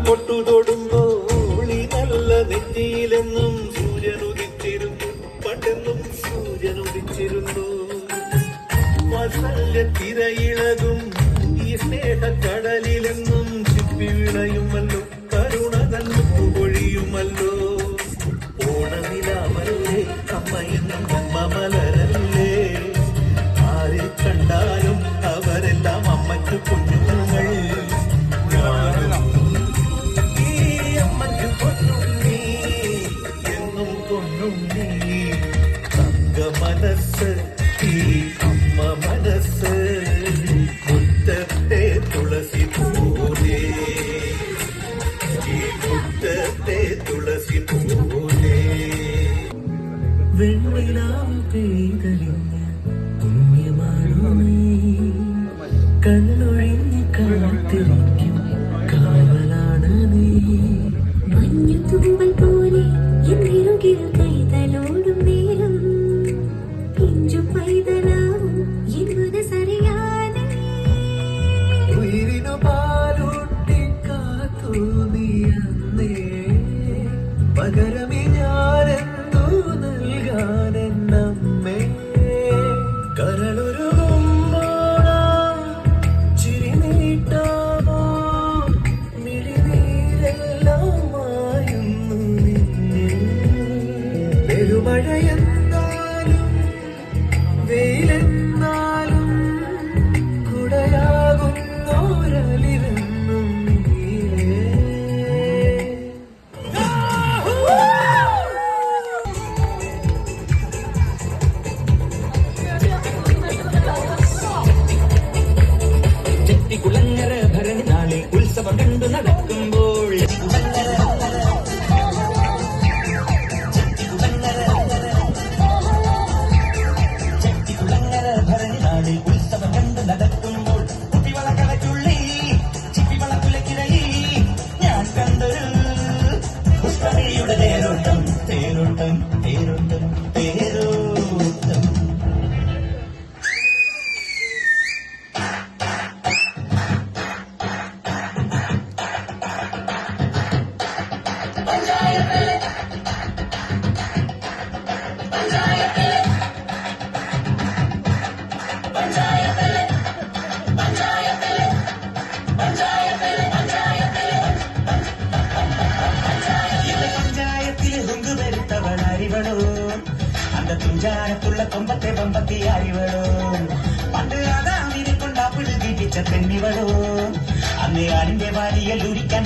പൊട്ടു തൊടുമ്പോൾ ഈ നല്ല നെറ്റിയിലെന്നും സൂര്യനുദിച്ചിരുന്നു, പണ്ടെന്നും സൂര്യനുദിച്ചിരുന്നു. വാത്സല്യ തിരയിളകും ഈ സ്നേഹക്കടലിലെന്നും ചിപ്പി വിളയുമല്ലോ, കരുണ തന്നു പൊഴിയുമല്ലോ. ഓണനിലാവല്ലേ അമ്മയെന്നും അമ്മ മലരല്ലേ, ആരെ കണ്ടാലും അവരെല്ലാം അമ്മയ്ക്ക് കുഞ്ഞുങ്ങൾ. ഈ അമ്മയ്ക്ക് പൊന്നുണ്ണി എന്നും പൊന്നുണ്ണി, തങ്ക മനസ്സ് ഈ അമ്മ മനസ്സ്. മുറ്റത്തെ തുളസി പോലെ, ഈ മുറ്റത്തെ തുളസി പോലെ. വെണ്ണിലാവ് പെയ്തലിഞ്ഞ പുണ്യമാണോ നീ, കണ്ണൊഴിഞ്ഞ് കാത്തിരിക്കും കാവലാണ് നീ. മഞ്ഞു തൂവൽ പോലെ എന്നിരുകിൽ കൈതലോടും നേരം, പിഞ്ചു പൈതലാവും എൻ മനസ്സറിയാതെ. ഉയിരിനു പാലൂട്ടി കാത്തു നീ അന്നേ, പകരമേ ഞാനെന്തു നൽകാനെന്നമ്മേ. കരളൊരുകുമ്പോഴാ ചിരി നീട്ടാമോ, മിഴിനീരെല്ലാം മായുന്നു നിന്നെ. പെരുമഴയെന്നാലും വെയിലെന്നാലും കുടയാകുന്നോരലിവെന്നും നീയേ. ചെട്ടിക്കുളങ്ങര ഭരണി നാളിൽ ഉത്സവം കണ്ടു നടക്കുമ്പോൾ ചെട്ടിക്കുളങ്ങര ഭരണി നാളിൽ ഉത്സവം കണ്ടു നടക്കുമ്പോൾ കുപ്പിവളക്കടച്ചുള്ളി ചിപ്പിവളക്കുലക്കിരയിൽ ഞാൻ കണ്ടൊരു പുഷ്പണിയുടെ തേരോട്ടം തേരോട്ടം തേരോട്ടം തേരോട്ടം. പഞ്ചായത്തിലെ ഹുങ്കു വരുത്തവൾ അറിവളോ, അന്ത തുഞ്ചാനത്തുള്ള കൊമ്പത്തെ പമ്പത്തി അറിവളോ. പണ്ട് അതാമിനെ കൊണ്ടാ പുഴുകിപ്പിച്ച പെണ്ണിവളോ, അന്ന് ആടിന്റെ വാലിയൽ ഉരിക്കാൻ